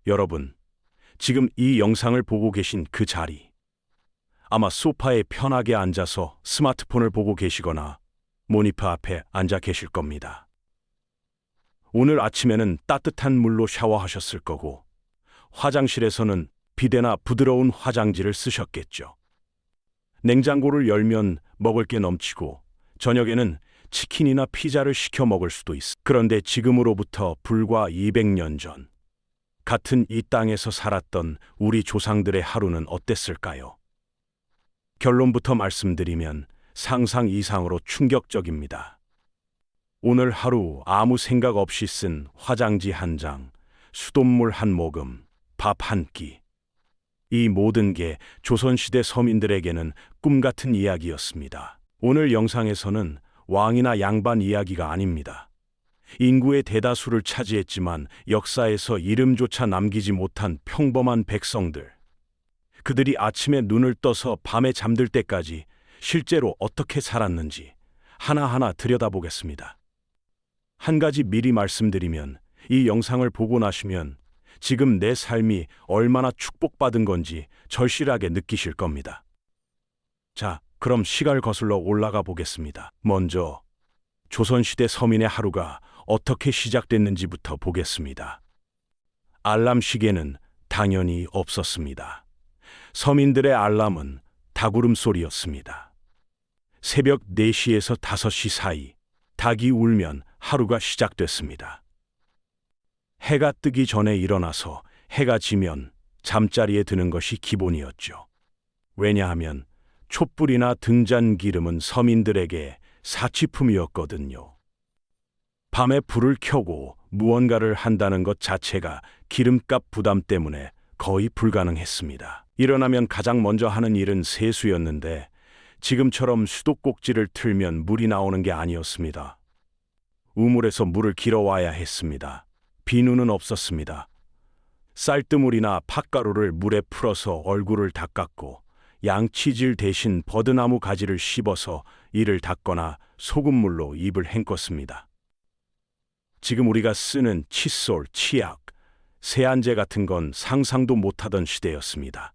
여러분, 지금 이 영상을 보고 계신 그 자리, 아마 소파에 편하게 앉아서 스마트폰을 보고 계시거나 모니터 앞에 앉아 계실 겁니다. 오늘 아침에는 따뜻한 물로 샤워하셨을 거고, 화장실에서는 비데나 부드러운 화장지를 쓰셨겠죠. 냉장고를 열면 먹을 게 넘치고, 저녁에는 치킨이나 피자를 시켜 먹을 수도 있어. 그런데 지금으로부터 불과 200년 전, 같은 이 땅에서 살았던 우리 조상들의 하루는 어땠을까요? 결론부터 말씀드리면 상상 이상으로 충격적입니다. 오늘 하루 아무 생각 없이 쓴 화장지 한 장, 수돗물 한 모금, 밥 한 끼. 이 모든 게 조선시대 서민들에게는 꿈 같은 이야기였습니다. 오늘 영상에서는 왕이나 양반 이야기가 아닙니다. 인구의 대다수를 차지했지만 역사에서 이름조차 남기지 못한 평범한 백성들. 그들이 아침에 눈을 떠서 밤에 잠들 때까지 실제로 어떻게 살았는지 하나하나 들여다보겠습니다. 한 가지 미리 말씀드리면, 이 영상을 보고 나시면 지금 내 삶이 얼마나 축복받은 건지 절실하게 느끼실 겁니다. 자, 그럼 시간을 거슬러 올라가 보겠습니다. 먼저 조선시대 서민의 하루가 어떻게 시작됐는지부터 보겠습니다. 알람 시계는 당연히 없었습니다. 서민들의 알람은 닭울음 소리였습니다. 새벽 4시에서 5시 사이 닭이 울면 하루가 시작됐습니다. 해가 뜨기 전에 일어나서 해가 지면 잠자리에 드는 것이 기본이었죠. 왜냐하면 촛불이나 등잔기름은 서민들에게 사치품이었거든요. 밤에 불을 켜고 무언가를 한다는 것 자체가 기름값 부담 때문에 거의 불가능했습니다. 일어나면 가장 먼저 하는 일은 세수였는데, 지금처럼 수도꼭지를 틀면 물이 나오는 게 아니었습니다. 우물에서 물을 길어와야 했습니다. 비누는 없었습니다. 쌀뜨물이나 팥가루를 물에 풀어서 얼굴을 닦았고, 양치질 대신 버드나무 가지를 씹어서 이를 닦거나 소금물로 입을 헹궜습니다. 지금 우리가 쓰는 칫솔, 치약, 세안제 같은 건 상상도 못하던 시대였습니다.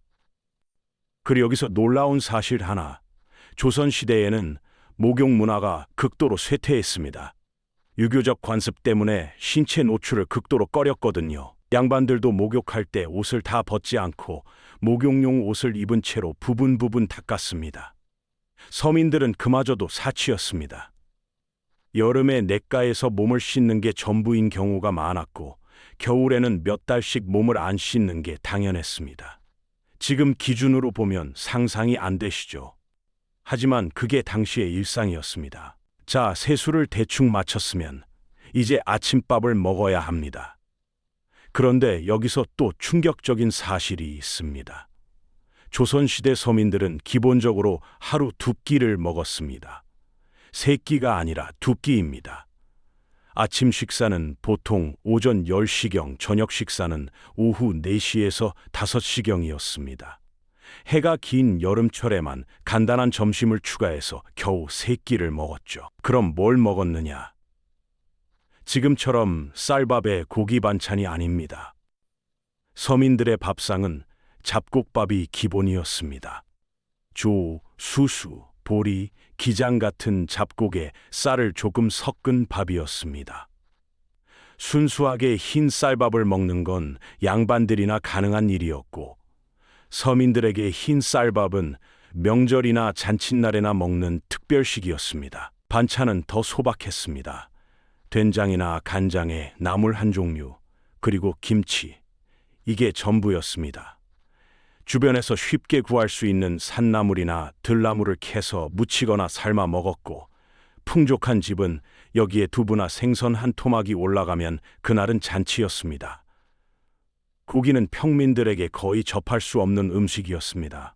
그리고 여기서 놀라운 사실 하나, 조선시대에는 목욕 문화가 극도로 쇠퇴했습니다. 유교적 관습 때문에 신체 노출을 극도로 꺼렸거든요. 양반들도 목욕할 때 옷을 다 벗지 않고 목욕용 옷을 입은 채로 부분 닦았습니다. 서민들은 그마저도 사치였습니다. 여름에 냇가에서 몸을 씻는 게 전부인 경우가 많았고, 겨울에는 몇 달씩 몸을 안 씻는 게 당연했습니다. 지금 기준으로 보면 상상이 안 되시죠? 하지만 그게 당시의 일상이었습니다. 자, 세수를 대충 마쳤으면 이제 아침밥을 먹어야 합니다. 그런데 여기서 또 충격적인 사실이 있습니다. 조선시대 서민들은 기본적으로 하루 2끼를 먹었습니다. 3끼가 아니라 2끼입니다. 아침 식사는 보통 오전 10시경, 저녁 식사는 오후 4시에서 5시경이었습니다. 해가 긴 여름철에만 간단한 점심을 추가해서 겨우 3끼를 먹었죠. 그럼 뭘 먹었느냐? 지금처럼 쌀밥에 고기 반찬이 아닙니다. 서민들의 밥상은 잡곡밥이 기본이었습니다. 조, 수수, 보리, 기장 같은 잡곡에 쌀을 조금 섞은 밥이었습니다. 순수하게 흰 쌀밥을 먹는 건 양반들이나 가능한 일이었고, 서민들에게 흰 쌀밥은 명절이나 잔칫날에나 먹는 특별식이었습니다. 반찬은 더 소박했습니다. 된장이나 간장에 나물 한 종류, 그리고 김치. 이게 전부였습니다. 주변에서 쉽게 구할 수 있는 산나물이나 들나물을 캐서 무치거나 삶아 먹었고, 풍족한 집은 여기에 두부나 생선 한 토막이 올라가면 그날은 잔치였습니다. 고기는 평민들에게 거의 접할 수 없는 음식이었습니다.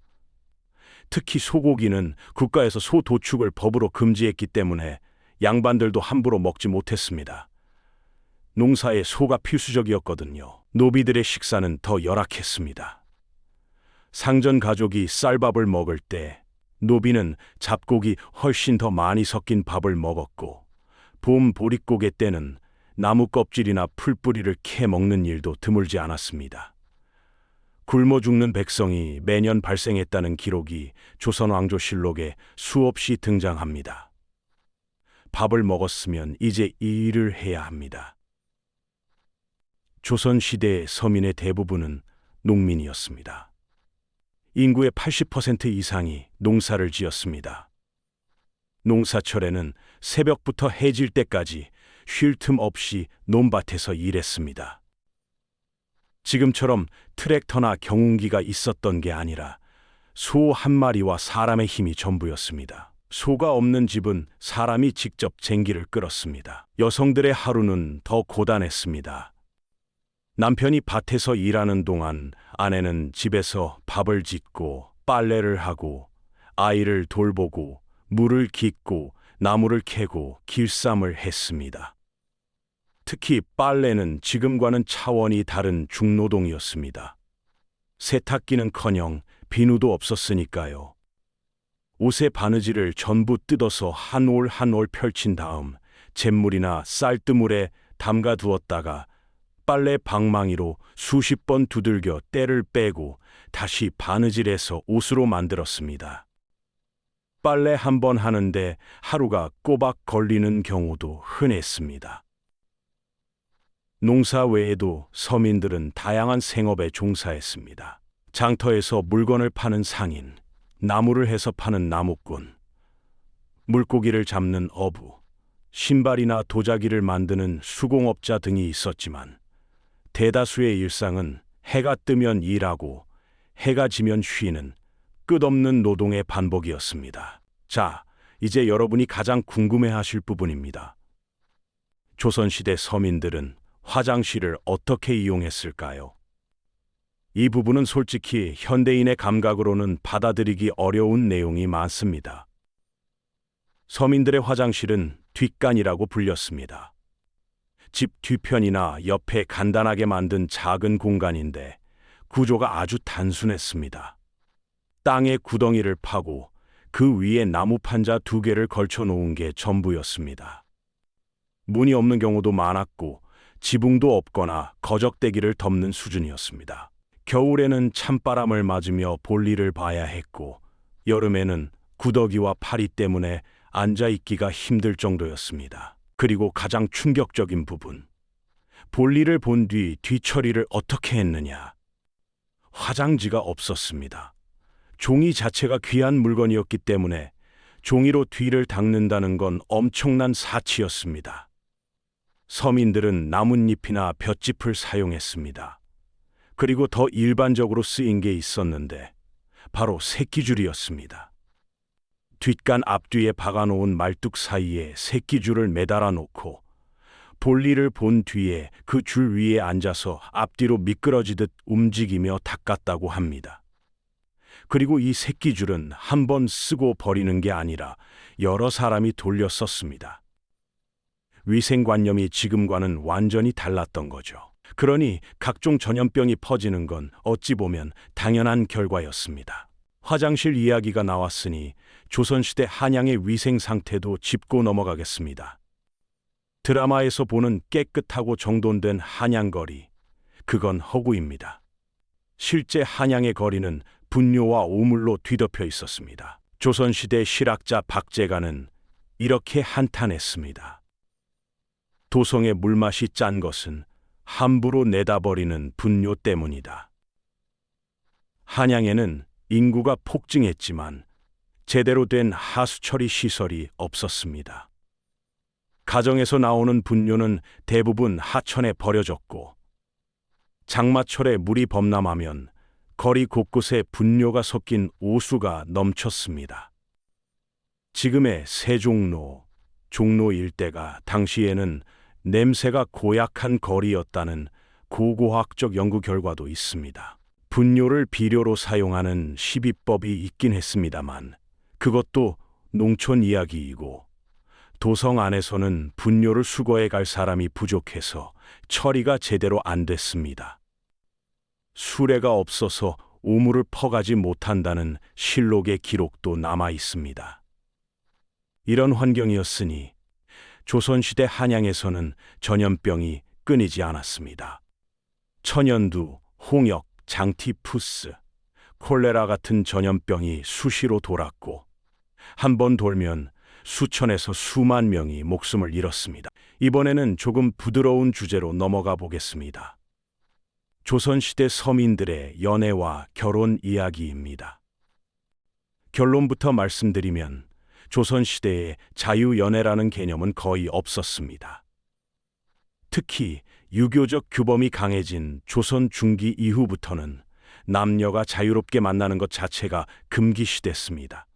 특히 소고기는 국가에서 소 도축을 법으로 금지했기 때문에 양반들도 함부로 먹지 못했습니다. 농사에 소가 필수적이었거든요. 노비들의 식사는 더 열악했습니다. 상전 가족이 쌀밥을 먹을 때 노비는 잡곡이 훨씬 더 많이 섞인 밥을 먹었고, 봄 보릿고개 때는 나무 껍질이나 풀뿌리를 캐 먹는 일도 드물지 않았습니다. 굶어 죽는 백성이 매년 발생했다는 기록이 조선 왕조실록에 수없이 등장합니다. 밥을 먹었으면 이제 이 일을 해야 합니다. 조선 시대의 서민의 대부분은 농민이었습니다. 인구의 80% 이상이 농사를 지었습니다. 농사철에는 새벽부터 해질 때까지 쉴 틈 없이 논밭에서 일했습니다. 지금처럼 트랙터나 경운기가 있었던 게 아니라 소 한 마리와 사람의 힘이 전부였습니다. 소가 없는 집은 사람이 직접 쟁기를 끌었습니다. 여성들의 하루는 더 고단했습니다. 남편이 밭에서 일하는 동안 아내는 집에서 밥을 짓고 빨래를 하고 아이를 돌보고 물을 깃고 나무를 캐고 길쌈을 했습니다. 특히 빨래는 지금과는 차원이 다른 중노동이었습니다. 세탁기는커녕 비누도 없었으니까요. 옷의 바느질을 전부 뜯어서 한 올 한 올 펼친 다음 잿물이나 쌀뜨물에 담가 두었다가 빨래 방망이로 수십 번 두들겨 때를 빼고 다시 바느질해서 옷으로 만들었습니다. 빨래 한 번 하는데 하루가 꼬박 걸리는 경우도 흔했습니다. 농사 외에도 서민들은 다양한 생업에 종사했습니다. 장터에서 물건을 파는 상인, 나무를 해서 파는 나무꾼, 물고기를 잡는 어부, 신발이나 도자기를 만드는 수공업자 등이 있었지만 대다수의 일상은 해가 뜨면 일하고 해가 지면 쉬는 끝없는 노동의 반복이었습니다. 자, 이제 여러분이 가장 궁금해하실 부분입니다. 조선시대 서민들은 화장실을 어떻게 이용했을까요? 이 부분은 솔직히 현대인의 감각으로는 받아들이기 어려운 내용이 많습니다. 서민들의 화장실은 뒷간이라고 불렸습니다. 집 뒤편이나 옆에 간단하게 만든 작은 공간인데 구조가 아주 단순했습니다. 땅에 구덩이를 파고 그 위에 나무 판자 2개를 걸쳐 놓은 게 전부였습니다. 문이 없는 경우도 많았고 지붕도 없거나 거적대기를 덮는 수준이었습니다. 겨울에는 찬바람을 맞으며 볼일을 봐야 했고 여름에는 구더기와 파리 때문에 앉아있기가 힘들 정도였습니다. 그리고 가장 충격적인 부분, 볼일을 본 뒤 뒤처리를 어떻게 했느냐? 화장지가 없었습니다. 종이 자체가 귀한 물건이었기 때문에 종이로 뒤를 닦는다는 건 엄청난 사치였습니다. 서민들은 나뭇잎이나 볏짚을 사용했습니다. 그리고 더 일반적으로 쓰인 게 있었는데 바로 새끼줄이었습니다. 뒷간 앞뒤에 박아놓은 말뚝 사이에 새끼줄을 매달아 놓고 볼일을 본 뒤에 그 줄 위에 앉아서 앞뒤로 미끄러지듯 움직이며 닦았다고 합니다. 그리고 이 새끼줄은 한 번 쓰고 버리는 게 아니라 여러 사람이 돌려 썼습니다. 위생관념이 지금과는 완전히 달랐던 거죠. 그러니 각종 전염병이 퍼지는 건 어찌 보면 당연한 결과였습니다. 화장실 이야기가 나왔으니 조선시대 한양의 위생 상태도 짚고 넘어가겠습니다. 드라마에서 보는 깨끗하고 정돈된 한양거리, 그건 허구입니다. 실제 한양의 거리는 분뇨와 오물로 뒤덮여 있었습니다. 조선시대 실학자 박재간은 이렇게 한탄했습니다. 도성의 물맛이 짠 것은 함부로 내다버리는 분뇨 때문이다. 한양에는 인구가 폭증했지만 제대로 된 하수처리 시설이 없었습니다. 가정에서 나오는 분뇨는 대부분 하천에 버려졌고 장마철에 물이 범람하면 거리 곳곳에 분뇨가 섞인 오수가 넘쳤습니다. 지금의 세종로, 종로 일대가 당시에는 냄새가 고약한 거리였다는 고고학적 연구 결과도 있습니다. 분뇨를 비료로 사용하는 시비법이 있긴 했습니다만 그것도 농촌 이야기이고 도성 안에서는 분뇨를 수거해 갈 사람이 부족해서 처리가 제대로 안 됐습니다. 수레가 없어서 우물을 퍼가지 못한다는 실록의 기록도 남아 있습니다. 이런 환경이었으니 조선시대 한양에서는 전염병이 끊이지 않았습니다. 천연두, 홍역, 장티푸스, 콜레라 같은 전염병이 수시로 돌았고 한 번 돌면 수천에서 수만 명이 목숨을 잃었습니다. 이번에는 조금 부드러운 주제로 넘어가 보겠습니다. 조선시대 서민들의 연애와 결혼 이야기입니다. 결론부터 말씀드리면 조선시대에 자유연애라는 개념은 거의 없었습니다. 특히 유교적 규범이 강해진 조선 중기 이후부터는 남녀가 자유롭게 만나는 것 자체가 금기시됐습니다.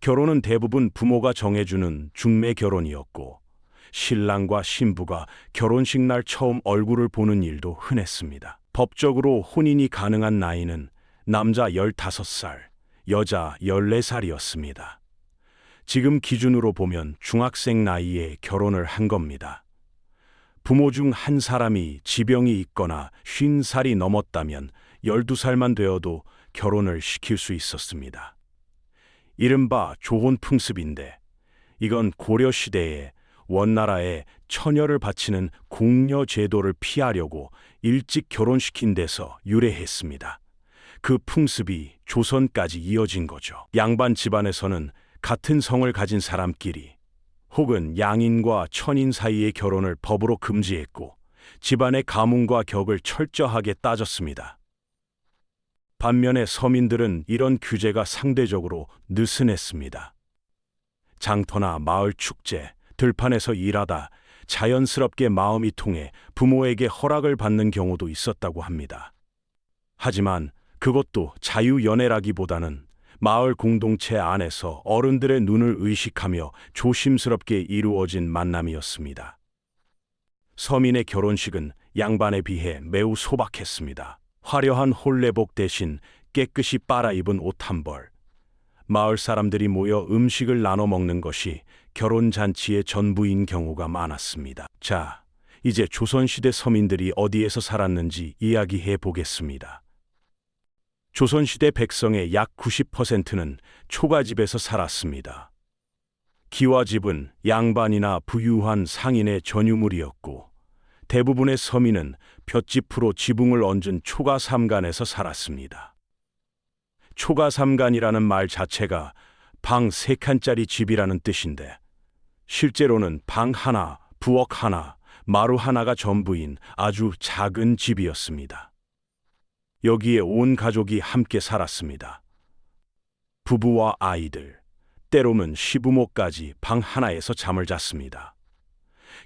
결혼은 대부분 부모가 정해주는 중매 결혼이었고 신랑과 신부가 결혼식 날 처음 얼굴을 보는 일도 흔했습니다. 법적으로 혼인이 가능한 나이는 남자 15살, 여자 14살이었습니다. 지금 기준으로 보면 중학생 나이에 결혼을 한 겁니다. 부모 중 한 사람이 지병이 있거나 50살이 넘었다면 12살만 되어도 결혼을 시킬 수 있었습니다. 이른바 조혼 풍습인데 이건 고려시대에 원나라에 처녀를 바치는 궁녀 제도를 피하려고 일찍 결혼시킨 데서 유래했습니다. 그 풍습이 조선까지 이어진 거죠. 양반 집안에서는 같은 성을 가진 사람끼리 혹은 양인과 천인 사이의 결혼을 법으로 금지했고 집안의 가문과 격을 철저하게 따졌습니다. 반면에 서민들은 이런 규제가 상대적으로 느슨했습니다. 장터나 마을 축제, 들판에서 일하다 자연스럽게 마음이 통해 부모에게 허락을 받는 경우도 있었다고 합니다. 하지만 그것도 자유연애라기보다는 마을 공동체 안에서 어른들의 눈을 의식하며 조심스럽게 이루어진 만남이었습니다. 서민의 결혼식은 양반에 비해 매우 소박했습니다. 화려한 홀레복 대신 깨끗이 빨아입은 옷 한 벌, 마을 사람들이 모여 음식을 나눠 먹는 것이 결혼잔치의 전부인 경우가 많았습니다. 자, 이제 조선시대 서민들이 어디에서 살았는지 이야기해 보겠습니다. 조선시대 백성의 약 90%는 초가집에서 살았습니다. 기와집은 양반이나 부유한 상인의 전유물이었고 대부분의 서민은 볏짚으로 지붕을 얹은 초가삼간에서 살았습니다. 초가삼간이라는 말 자체가 방 3칸짜리 집이라는 뜻인데 실제로는 방 하나, 부엌 하나, 마루 하나가 전부인 아주 작은 집이었습니다. 여기에 온 가족이 함께 살았습니다. 부부와 아이들, 때로는 시부모까지 방 하나에서 잠을 잤습니다.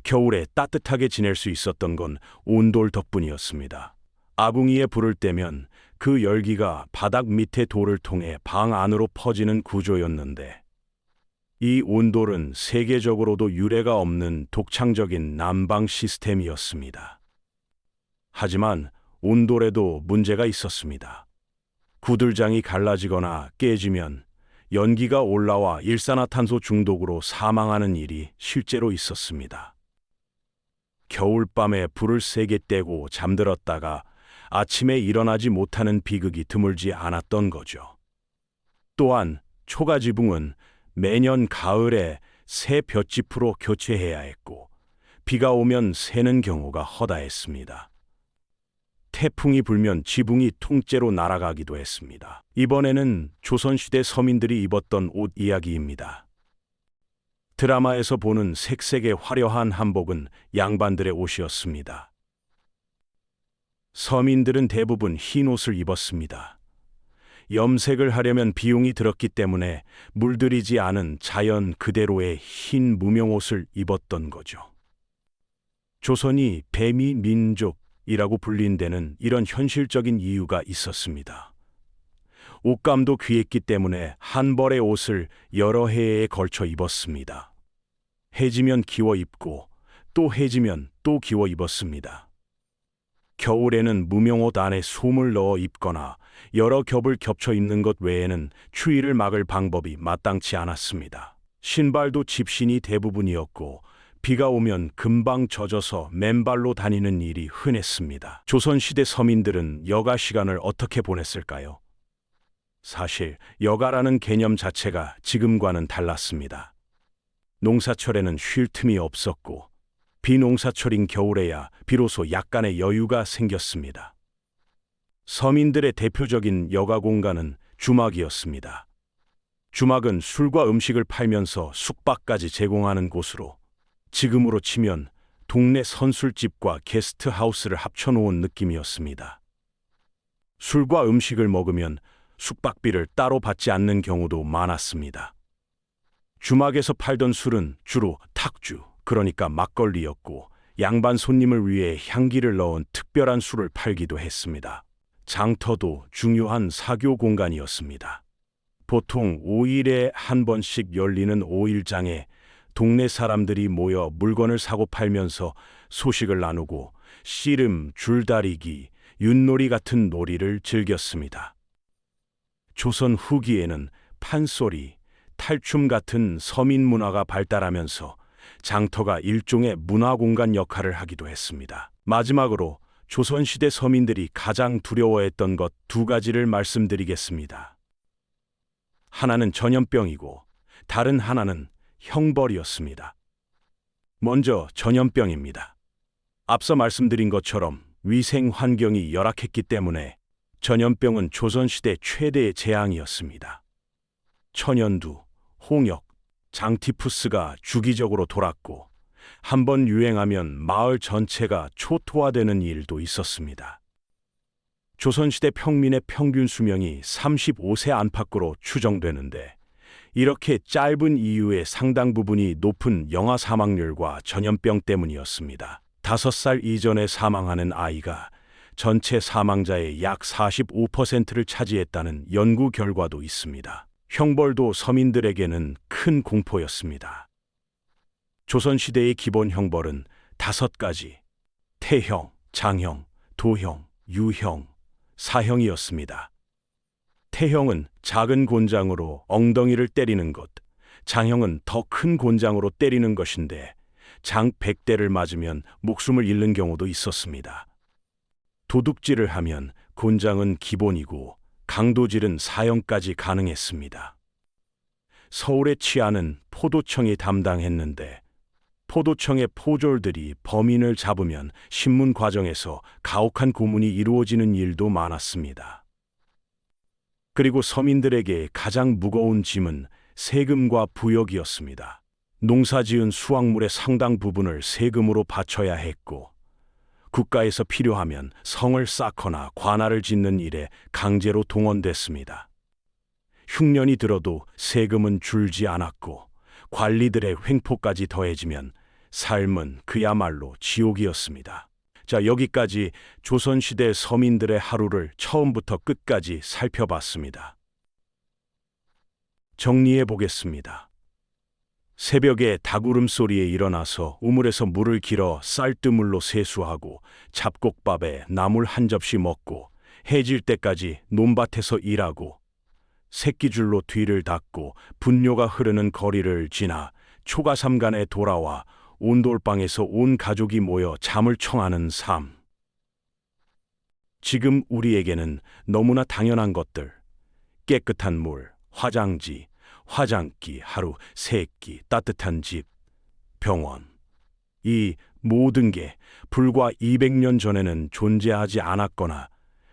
겨울에 따뜻하게 지낼 수 있었던 건 온돌 덕분이었습니다. 아궁이에 불을 떼면 그 열기가 바닥 밑에 돌을 통해 방 안으로 퍼지는 구조였는데 이 온돌은 세계적으로도 유례가 없는 독창적인 난방 시스템이었습니다. 하지만 온돌에도 문제가 있었습니다. 구들장이 갈라지거나 깨지면 연기가 올라와 일산화탄소 중독으로 사망하는 일이 실제로 있었습니다. 겨울밤에 불을 세게 떼고 잠들었다가 아침에 일어나지 못하는 비극이 드물지 않았던 거죠. 또한 초가지붕은 매년 가을에 새 볏짚으로 교체해야 했고 비가 오면 새는 경우가 허다했습니다. 태풍이 불면 지붕이 통째로 날아가기도 했습니다. 이번에는 조선시대 서민들이 입었던 옷 이야기입니다. 드라마에서 보는 색색의 화려한 한복은 양반들의 옷이었습니다. 서민들은 대부분 흰 옷을 입었습니다. 염색을 하려면 비용이 들었기 때문에 물들이지 않은 자연 그대로의 흰 무명옷을 입었던 거죠. 조선이 배미 민족이라고 불린 데는 이런 현실적인 이유가 있었습니다. 옷감도 귀했기 때문에 한 벌의 옷을 여러 해에 걸쳐 입었습니다. 해지면 기워 입고 또 해지면 또 기워 입었습니다. 겨울에는 무명옷 안에 솜을 넣어 입거나 여러 겹을 겹쳐 입는 것 외에는 추위를 막을 방법이 마땅치 않았습니다. 신발도 집신이 대부분이었고 비가 오면 금방 젖어서 맨발로 다니는 일이 흔했습니다. 조선시대 서민들은 여가 시간을 어떻게 보냈을까요? 사실 여가라는 개념 자체가 지금과는 달랐습니다. 농사철에는 쉴 틈이 없었고 비농사철인 겨울에야 비로소 약간의 여유가 생겼습니다. 서민들의 대표적인 여가 공간은 주막이었습니다. 주막은 술과 음식을 팔면서 숙박까지 제공하는 곳으로 지금으로 치면 동네 선술집과 게스트하우스를 합쳐놓은 느낌이었습니다. 술과 음식을 먹으면 숙박비를 따로 받지 않는 경우도 많았습니다. 주막에서 팔던 술은 주로 탁주, 그러니까 막걸리였고 양반 손님을 위해 향기를 넣은 특별한 술을 팔기도 했습니다. 장터도 중요한 사교 공간이었습니다. 보통 5일에 한 번씩 열리는 5일장에 동네 사람들이 모여 물건을 사고 팔면서 소식을 나누고 씨름, 줄다리기, 윷놀이 같은 놀이를 즐겼습니다. 조선 후기에는 판소리, 탈춤 같은 서민 문화가 발달하면서 장터가 일종의 문화공간 역할을 하기도 했습니다. 마지막으로 조선시대 서민들이 가장 두려워했던 것 두 가지를 말씀드리겠습니다. 하나는 전염병이고 다른 하나는 형벌이었습니다. 먼저 전염병입니다. 앞서 말씀드린 것처럼 위생 환경이 열악했기 때문에 전염병은 조선시대 최대의 재앙이었습니다. 천연두, 홍역, 장티푸스가 주기적으로 돌았고 한번 유행하면 마을 전체가 초토화되는 일도 있었습니다. 조선시대 평민의 평균 수명이 35세 안팎으로 추정되는데 이렇게 짧은 이유의 상당 부분이 높은 영아 사망률과 전염병 때문이었습니다. 5살 이전에 사망하는 아이가 전체 사망자의 약 45%를 차지했다는 연구 결과도 있습니다. 형벌도 서민들에게는 큰 공포였습니다. 조선시대의 기본 형벌은 5가지, 태형, 장형, 도형, 유형, 사형이었습니다. 태형은 작은 곤장으로 엉덩이를 때리는 것, 장형은 더 큰 곤장으로 때리는 것인데 장 100대를 맞으면 목숨을 잃는 경우도 있었습니다. 도둑질을 하면 곤장은 기본이고 강도질은 사형까지 가능했습니다. 서울의 치안은 포도청이 담당했는데 포도청의 포졸들이 범인을 잡으면 신문 과정에서 가혹한 고문이 이루어지는 일도 많았습니다. 그리고 서민들에게 가장 무거운 짐은 세금과 부역이었습니다. 농사지은 수확물의 상당 부분을 세금으로 바쳐야 했고 국가에서 필요하면 성을 쌓거나 관할을 짓는 일에 강제로 동원됐습니다. 흉년이 들어도 세금은 줄지 않았고 관리들의 횡포까지 더해지면 삶은 그야말로 지옥이었습니다. 자, 여기까지 조선시대 서민들의 하루를 처음부터 끝까지 살펴봤습니다. 정리해 보겠습니다. 새벽에 닭 울음소리에 일어나서 우물에서 물을 길어 쌀뜨물로 세수하고 잡곡밥에 나물 한 접시 먹고 해질 때까지 논밭에서 일하고 새끼줄로 뒤를 닦고 분뇨가 흐르는 거리를 지나 초가삼간에 돌아와 온돌방에서 온 가족이 모여 잠을 청하는 삶. 지금 우리에게는 너무나 당연한 것들, 깨끗한 물, 화장지, 화장기, 하루 3끼, 따뜻한 집, 병원. 이 모든 게 불과 200년 전에는 존재하지 않았거나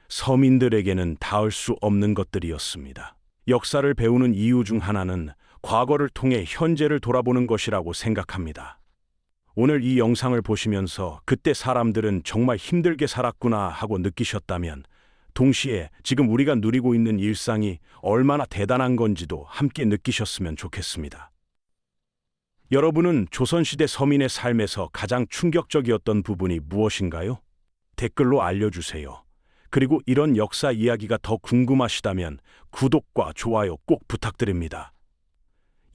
서민들에게는 닿을 수 없는 것들이었습니다. 역사를 배우는 이유 중 하나는 과거를 통해 현재를 돌아보는 것이라고 생각합니다. 오늘 이 영상을 보시면서 그때 사람들은 정말 힘들게 살았구나 하고 느끼셨다면 동시에 지금 우리가 누리고 있는 일상이 얼마나 대단한 건지도 함께 느끼셨으면 좋겠습니다. 여러분은 조선시대 서민의 삶에서 가장 충격적이었던 부분이 무엇인가요? 댓글로 알려주세요. 그리고 이런 역사 이야기가 더 궁금하시다면 구독과 좋아요 꼭 부탁드립니다.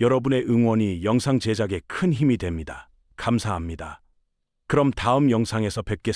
여러분의 응원이 영상 제작에 큰 힘이 됩니다. 감사합니다. 그럼 다음 영상에서 뵙겠습니다.